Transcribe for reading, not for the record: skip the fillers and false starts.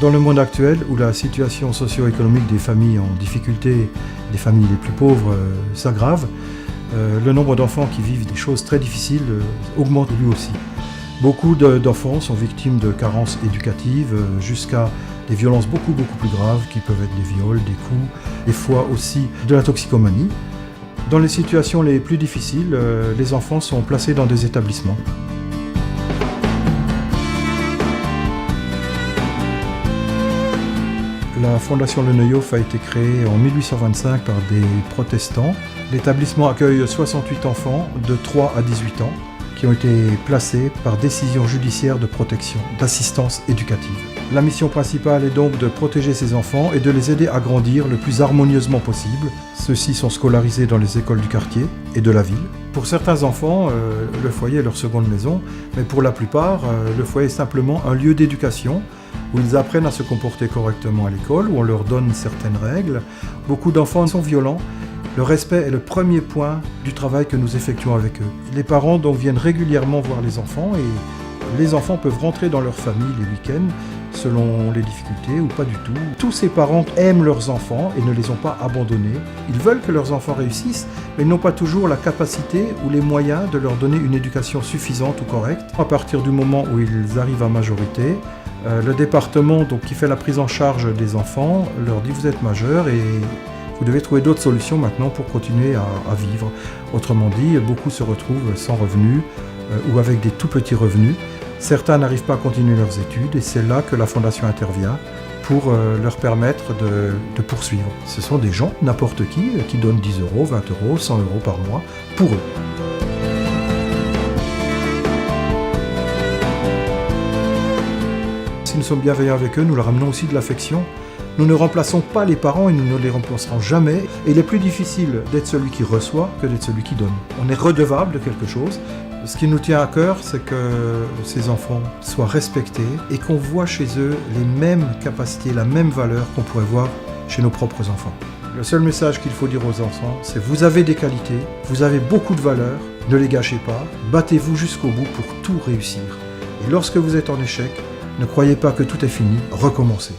Dans le monde actuel, où la situation socio-économique des familles en difficulté, des familles les plus pauvres, s'aggrave, le nombre d'enfants qui vivent des choses très difficiles augmente lui aussi. Beaucoup d'enfants sont victimes de carences éducatives, jusqu'à des violences beaucoup plus graves, qui peuvent être des viols, des coups, des fois aussi de la toxicomanie. Dans les situations les plus difficiles, les enfants sont placés dans des établissements. La Fondation Le Neuhoff a été créée en 1825 par des protestants. L'établissement accueille 68 enfants de 3 à 18 ans qui ont été placés par décision judiciaire de protection, d'assistance éducative. La mission principale est donc de protéger ces enfants et de les aider à grandir le plus harmonieusement possible. Ceux-ci sont scolarisés dans les écoles du quartier et de la ville. Pour certains enfants, le foyer est leur seconde maison, mais pour la plupart, le foyer est simplement un lieu d'éducation où ils apprennent à se comporter correctement à l'école, où on leur donne certaines règles. Beaucoup d'enfants sont violents. Le respect est le premier point du travail que nous effectuons avec eux. Les parents donc viennent régulièrement voir les enfants et les enfants peuvent rentrer dans leur famille les week-ends selon les difficultés ou pas du tout. Tous ces parents aiment leurs enfants et ne les ont pas abandonnés. Ils veulent que leurs enfants réussissent, mais ils n'ont pas toujours la capacité ou les moyens de leur donner une éducation suffisante ou correcte. À partir du moment où ils arrivent à majorité, le département donc, qui fait la prise en charge des enfants leur dit vous êtes majeurs et vous devez trouver d'autres solutions maintenant pour continuer à vivre. Autrement dit, beaucoup se retrouvent sans revenus ou avec des tout petits revenus. Certains n'arrivent pas à continuer leurs études et c'est là que la Fondation intervient pour leur permettre de poursuivre. Ce sont des gens, n'importe qui donnent 10 €, 20 €, 100 € par mois pour eux. Si nous sommes bienveillants avec eux, nous leur amenons aussi de l'affection. Nous ne remplaçons pas les parents et nous ne les remplacerons jamais. Et il est plus difficile d'être celui qui reçoit que d'être celui qui donne. On est redevable de quelque chose. Ce qui nous tient à cœur, c'est que ces enfants soient respectés et qu'on voit chez eux les mêmes capacités, la même valeur qu'on pourrait voir chez nos propres enfants. Le seul message qu'il faut dire aux enfants, c'est vous avez des qualités, vous avez beaucoup de valeurs, ne les gâchez pas, battez-vous jusqu'au bout pour tout réussir. Et lorsque vous êtes en échec, ne croyez pas que tout est fini, recommencez.